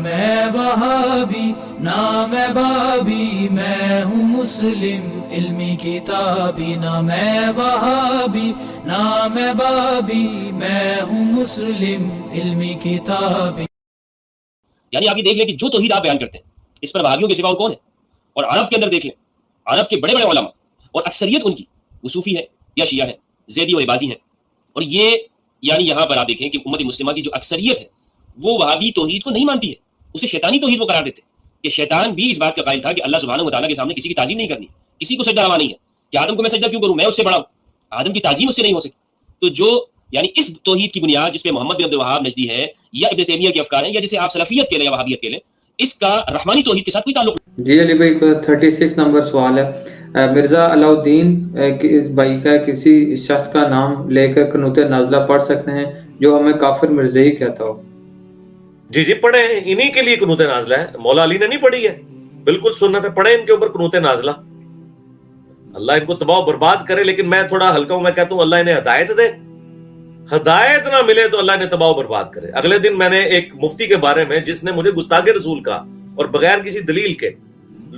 میں وہابی نہ میں بابی، میں ہوں مسلم علمی کتابی، نہ میں وہابی نہ میں بابی، میں ہوں مسلم علمی کتابی۔ یعنی آپ یہ دیکھ لیں کہ جو توحید آپ بیان کرتے ہیں اس پر وہابیوں کے سوا اور کون ہے؟ اور عرب کے اندر دیکھ لیں، عرب کے بڑے بڑے علماء اور اکثریت ان کی وہ صوفی ہے یا شیعہ ہے، زیدی و عباضی ہیں۔ اور یہ یعنی یہاں پر آپ دیکھیں کہ امت مسلمہ کی جو اکثریت ہے وہ وہابی توحید کو نہیں مانتی ہے، اسے شیطانی توحید کو قرار دیتے ہیں کہ شیطان بھی اس بات کا قائل تھا کہ اللہ سبحانہ و تعالیٰ کے سامنے کسی کی تعظیم نہیں کرنی، کسی کو سجدہ روا نہیں ہے کہ آدم کو میں سجدہ کیوں کروں، میں اس سے بڑا ہوں، آدم کی تعظیم اس سے نہیں ہو سکتی۔ تو جو یعنی اس توحید کی بنیاد جس پہ محمد بن عبد الوہاب نجدی ہے یا ابن تیمیہ کے افکار ہیں یا جسے آپ سلفیت کہہ لیں یا وہابیت کہہ لیں، اس کا رحمانی توحید کے ساتھ کوئی تعلق نہیں۔ جی علی بھائی 36 نمبر سوال ہے، مرزا علاء الدین بھائی کا کسی شخص کا نام لے کر قنوت نازلہ پڑھ سکتے ہیں جو ہمیں کافر مرزئی کہتا ہو؟ جی جی پڑھیں، انہی کے لیے قنوت نازلہ ہے، مولا علی نے نہیں پڑھی ہے، بالکل سنت ہے، پڑھیں ان کے اوپر قنوت نازلہ۔ اللہ ان کو تباہ و برباد کرے، لیکن میں تھوڑا ہلکا ہوں، میں کہتا ہوں اللہ انہیں ہدایت دے، ہدایت نہ ملے تو اللہ نے تباہ و برباد کرے۔ اگلے دن میں نے ایک مفتی کے بارے میں جس نے مجھے گستاخ رسول کہا اور بغیر کسی دلیل کے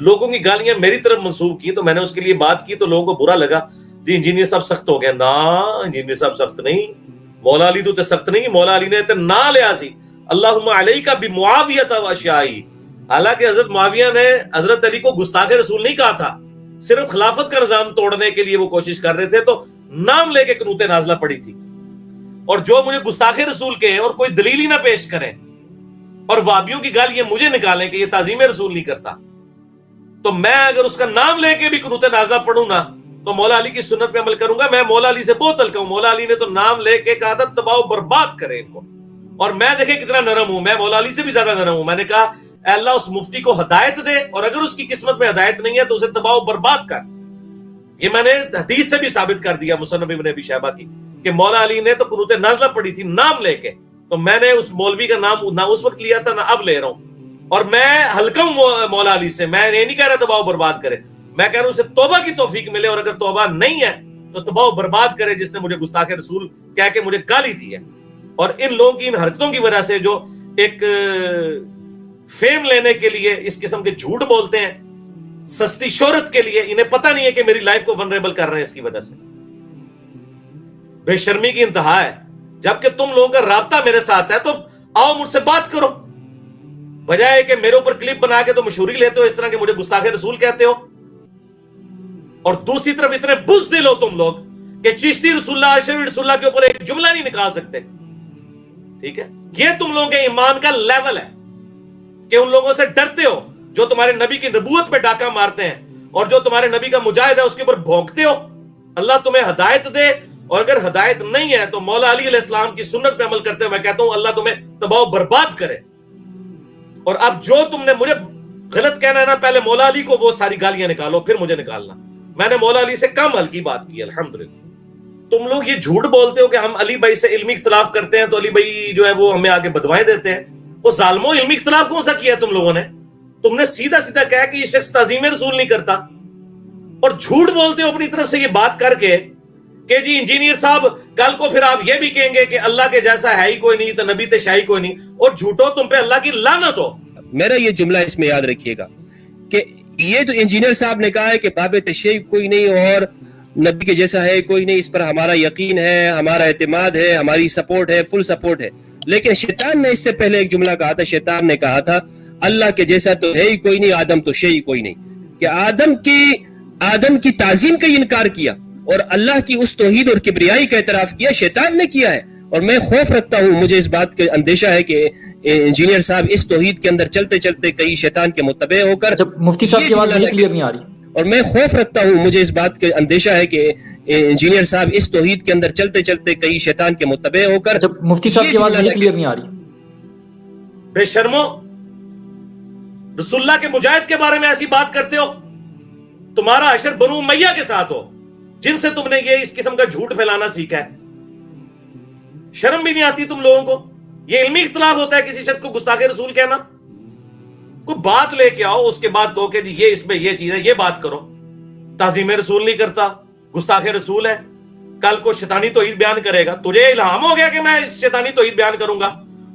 لوگوں کی گالیاں میری طرف منسوب کی، تو میں نے اس کے لیے بات کی تو لوگوں کو برا لگا، جی انجینئر صاحب سخت ہو گیا۔ نا انجینئر صاحب سخت نہیں، مولا علی تو تے سخت نہیں، مولا علی نے تے نا لیا سی اللہم علیک بمعاویہ و اشیائی۔ حالانکہ حضرت معاویہ نے حضرت علی کو گستاخ رسول نہیں کہا تھا، صرف خلافت کا نظام توڑنے کے لیے وہ کوشش کر رہے تھے، تو نام لے کے قنوت نازلہ پڑی تھی۔ اور جو مجھے گستاخ رسول کہیں اور کوئی دلیل ہی نہ پیش کریں اور وابیوں کی گالیاں مجھے نکالیں کہ یہ تعظیم رسول نہیں کرتا، تو میں اگر اس کا نام لے کے بھی قنوت نازلہ پڑھوں نا تو مولا علی کی سنت پہ عمل کروں گا۔ میں مولا علی سے بہت ہلکا ہوں، مولا علی نے تو نام لے کے کہا تھا تباہ و برباد کرے ان کو، اور میں دیکھیں کتنا نرم ہوں، میں مولا علی سے بھی زیادہ نرم ہوں۔ میں نے کہا اے اللہ اس مفتی کو ہدایت دے، اور اگر اس کی قسمت میں ہدایت نہیں ہے تو اسے تباہ و برباد کر۔ یہ میں نے حدیث سے بھی ثابت کر دیا مصنف ابن ابی شیبہ کی کہ مولا علی نے تو قنوت نازلہ پڑھی تھی نام لے کے، تو میں نے اس مولوی کا نام نہ اس وقت لیا تھا نہ اب لے رہا ہوں، اور میں ہلکا ہوں مولا علی سے۔ میں یہ نہیں کہہ رہا تباہ و برباد کرے، میں کہہ رہا ہوں اسے توبہ کی توفیق ملے، اور اگر توبہ نہیں ہے تو تباہ و برباد کرے جس نے مجھے گستاخ رسول کہہ کے مجھے گالی دی ہے۔ اور ان لوگوں کی ان حرکتوں کی وجہ سے جو ایک فیم لینے کے لیے اس قسم کے جھوٹ بولتے ہیں، سستی شہرت کے لیے، انہیں پتہ نہیں ہے کہ میری لائف کو ونریبل کر رہے ہیں اس کی وجہ سے۔ بے شرمی کی انتہا ہے، جبکہ تم لوگوں کا رابطہ میرے ساتھ ہے تو آؤ مجھ سے بات کرو، بجائے کہ میرے اوپر کلپ بنا کے تو مشہوری لیتے ہو اس طرح کہ مجھے گستاخ رسول کہتے ہو، اور دوسری طرف اتنے بزدل ہو تم لوگ کہ چشتی رسول اللہ اشرفی رسول اللہ کے اوپر ایک جملہ نہیں نکال سکتے۔ ٹھیک ہے، یہ تم لوگوں کے ایمان کا لیول ہے کہ ان لوگوں سے ڈرتے ہو جو تمہارے نبی کی نبوت پہ ڈاکہ مارتے ہیں، اور جو تمہارے نبی کا مجاہد ہے اس کے اوپر بھونکتے ہو۔ اللہ تمہیں ہدایت دے، اور اگر ہدایت نہیں ہے تو مولا علی علیہ السلام کی سنت پہ عمل کرتے ہیں، میں کہتا ہوں اللہ تمہیں تباہ و برباد کرے۔ اور اب جو تم نے مجھے غلط کہنا ہے نا، پہلے مولا علی کو وہ ساری گالیاں نکالو پھر مجھے نکالنا۔ میں نے مولا علی سے کم ہلکی بات کی الحمدللہ۔ تم لوگ یہ جھوٹ بولتے ہو کہ ہم علی بھائی سے علمی اختلاف کرتے ہیں تو علی بھائی جو ہے وہ ہمیں آگے بدوائیں دیتے ہیں۔ وہ ظالموں، علمی اختلاف کون سا کیا ہے تم لوگوں نے؟ تم نے سیدھا سیدھا کہا کہ یہ شخص تعظیم رسول نہیں کرتا، اور جھوٹ بولتے ہو اپنی طرف سے یہ بات کر کے کہ جی انجینئر صاحب کل کو پھر آپ یہ بھی کہیں گے کہ اللہ کے جیسا ہے ہی کوئی نہیں، تو نبی تے شاہی کوئی نہیں، اور جھوٹو تم پہ اللہ کی لعنت ہو۔ میرا یہ جملہ اس میں یاد رکھیے گا کہ یہ تو انجینئر صاحب نے کہا ہے کہ باب تشیع کوئی نہیں اور نبی کے جیسا ہے کوئی نہیں، اس پر ہمارا یقین ہے، ہمارا اعتماد ہے، ہماری سپورٹ ہے، فل سپورٹ ہے۔ لیکن شیطان نے اس سے پہلے ایک جملہ کہا تھا، شیطان نے کہا تھا اللہ کے جیسا تو ہے ہی کوئی نہیں، آدم تو شیء کوئی نہیں، کہ آدم کی تعظیم کا انکار کیا اور اللہ کی اس توحید اور کبریائی کا اعتراف کیا، شیطان نے کیا ہے۔ اور میں خوف رکھتا ہوں، مجھے اس بات کا اندیشہ ہے کہ انجینئر صاحب اس توحید کے اندر چلتے چلتے کئی شیطان کے متبع ہو کر مفتی صاحب کی آواز مجھے کلیئر نہیں آ رہی، اور میں خوف رکھتا ہوں، مجھے اس بات کا اندیشہ ہے کہ انجینئر صاحب اس توحید کے اندر چلتے چلتے کئی شیطان کے متبع ہو کر مفتی صاحب کی آواز مجھے کلیئر نہیں آ رہی۔ بے شرمو، رسول اللہ کے مجاہد کے بارے میں ایسی بات کرتے ہو؟ تمہارا حشر بنو امیہ کے ساتھ ہو جن سے تم نے یہ اس قسم کا جھوٹ پھیلانا سیکھا ہے۔ شرم بھی نہیں آتی تم لوگوں کو؟ یہ علمی اختلاف ہوتا ہے کسی شخص کو گستاخ رسول کہنا؟ کوئی بات لے کے آؤ، اس کے بعد کہو کہ یہ اس میں یہ چیز ہے، یہ بات کرو۔ تعظیم رسول نہیں کرتا، گستاخ رسول ہے، کل کو شیطانی توحید بیان کرے گا، تجھے الہام ہو گیا کہ میں اس شیطانی توحید بیان کروں گا،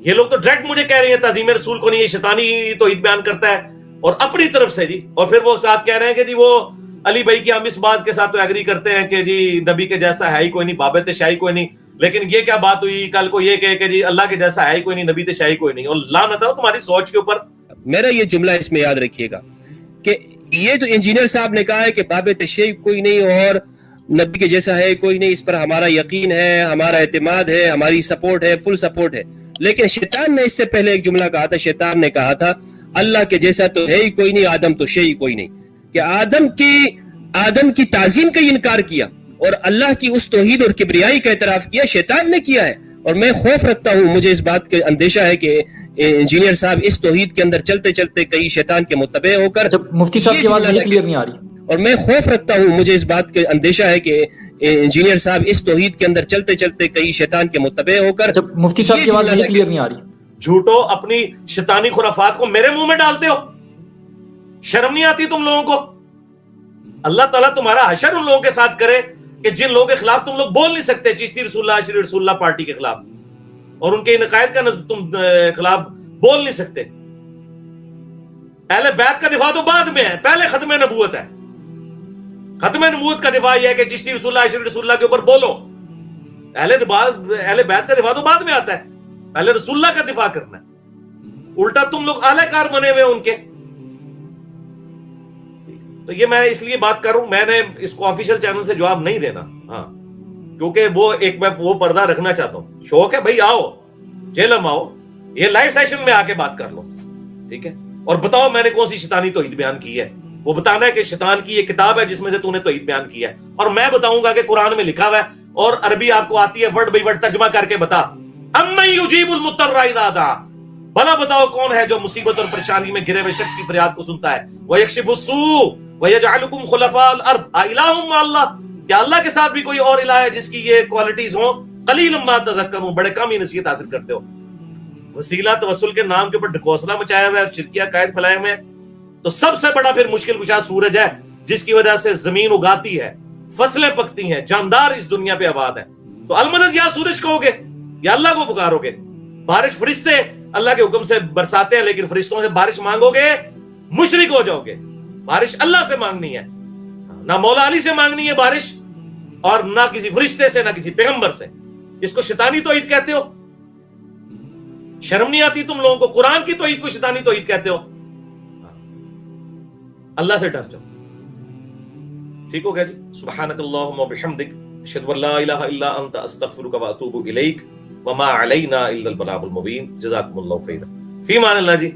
یہ لوگ تو ڈائریکٹ مجھے کہہ رہے ہیں تعظیم رسول کو نہیں، یہ شیطانی توحید بیان کرتا ہے، اور اپنی طرف سے جی، اور پھر وہ ساتھ کہہ رہے ہیں کہ جی وہ علی بھائی کی ہم اس بات کے ساتھ تو ایگری کرتے ہیں کہ جی نبی کے جیسا ہے ہی کوئی نہیں، بابت شاہی کوئی نہیں، لیکن یہ کیا بات ہوئی کل کو یہ کہے کہ جی اللہ کے جیسا ہے ہی کوئی نہیں، نبی تے شاہی کوئی نہیں، اور لعنت ہو تمہاری سوچ کے اوپر۔ میرا یہ جملہ اس میں یاد رکھیے گا کہ یہ تو انجینئر صاحب نے کہا ہے کہ باب تشیع کوئی نہیں اور نبی کے جیسا ہے کوئی نہیں، اس پر ہمارا یقین ہے، ہمارا اعتماد ہے، ہماری سپورٹ ہے، فل سپورٹ ہے، لیکن شیطان نے اس سے پہلے ایک جملہ کہا تھا، شیطان نے کہا تھا اللہ کے جیسا تو ہے ہی کوئی نہیں، آدم تو شیء کوئی نہیں، کہ آدم کی تعظیم کا انکار کیا اور اللہ کی اس توحید اور کبریائی کا اعتراف کیا شیطان نے کیا ہے۔ اور میں خوف رکھتا ہوں، مجھے اس بات کا اندیشہ ہے کہ انجینئر صاحب اس توحید کے اندر چلتے چلتے کئی شیطان کے متبع ہو کر جب مفتی صاحب کی آواز نہیں کلیئر نہیں آ رہی، اور میں خوف رکھتا ہوں، مجھے اس بات کا اندیشہ ہے کہ انجینئر صاحب اس توحید کے اندر چلتے چلتے کئی شیطان کے متبع ہو کر جب مفتی صاحب کی آواز نہیں کلیئر نہیں آ رہی، جھوٹو اپنی شیطانی خرافات کو میرے منہ میں ڈالتے ہو، شرم نہیں آتی تم لوگوں کو؟ اللہ تعالیٰ تمہارا حشر ان لوگوں کے ساتھ کرے کہ جن لوگوں کے خلاف تم لوگ بول نہیں سکتے، چشتی رسول اللہ، شریف رسول اللہ پارٹی کے خلاف، اور ان کے ان عقائد کا تم خلاف بول نہیں سکتے۔ اہل بیت کا دفاع تو بعد میں ہے، پہلے ختم نبوت ہے۔ ختم نبوت کا دفاع یہ ہے کہ چشتی رسول اللہ، شریف رسول اللہ کے اوپر بولو۔ اہل بیت کا دفاع تو بعد میں آتا ہے، پہلے رسول اللہ کا دفاع کرنا ہے۔ الٹا تم لوگ اعلی کار بنے ہوئے ان کے۔ تو یہ میں اس لیے بات کر رہا ہوں، میں نے اس کو آفیشیل چینل سے جواب نہیں دینا، ہاں، کیونکہ وہ پردہ رکھنا چاہتا ہوں۔ شوق ہے بھائی، آؤ جیلم آؤ، یہ لائیو سیشن میں آ کے بات کر لو، ٹھیک ہے، اور بتاؤ میں نے کون سی شیطانی توحید بیان کی ہے۔ وہ بتانا ہے کہ شیطان کی یہ کتاب ہے جس میں سے تو نے توحید بیان کی ہے، اور میں بتاؤں گا کہ قرآن میں لکھا ہوا ہے، اور عربی آپ کو آتی ہے، ورڈ بائی ورڈ ترجمہ کر کے بتا۔ امن یجیب المضطر اذا دعا، بھلا بتاؤ کون ہے جو مصیبت اور پریشانی میں گرے ہوئے شخص کی فریاد کو سنتا ہے۔ وَيَكْشِفُ السُّوءَ وَيَجْعَلُكُمْ خُلَفَاءَ الْأَرْضِ أَإِلَٰهٌ مَّعَ اللَّهِ، کیا اللہ کے ساتھ بھی کوئی اور الہ ہے جس کی یہ کوالٹیز ہوں؟ قَلِيلٌ مَّا تَذَكَّرُونَ، بڑے کم ہی نصیحت حاصل کرتے ہو۔ وسیلہ توسل کے نام کے اوپر ڈھکوسلا مچایا ہوا ہے اور شرکیہ عقائد پھیلائے ہوئے ہیں۔ تو سب سے بڑا پھر مشکل کشا سورج ہے جس کی وجہ سے زمین اگاتی ہے، فصلیں پکتی ہیں، جاندار اس دنیا پہ آباد ہے۔ تو المدد یا سورج کہو گے یا اللہ کو پکارو گے؟ بارش فرشتے اللہ کے حکم سے برساتے ہیں، لیکن فرشتوں سے بارش مانگو گے مشرک ہو جاؤ گے۔ بارش اللہ سے مانگنی ہے، نہ مولا علی سے مانگنی ہے بارش، اور نہ کسی فرشتے سے، نہ کسی پیغمبر سے۔ اس کو شیطانی توحید کہتے ہو؟ شرم نہیں آتی تم لوگوں کو؟ قرآن کی توحید کو شیطانی توحید کہتے ہو؟ اللہ سے ڈر جاؤ، ٹھیک ہو گیا جی؟ سبحانک اللہم و بحمدک، اشہد ان لا الہ الا انت، استغفرک و اتوب الیک، وما علینا الا البلاغ المبین۔ جزاکم اللہ خیرا، فی امان اللہ جی۔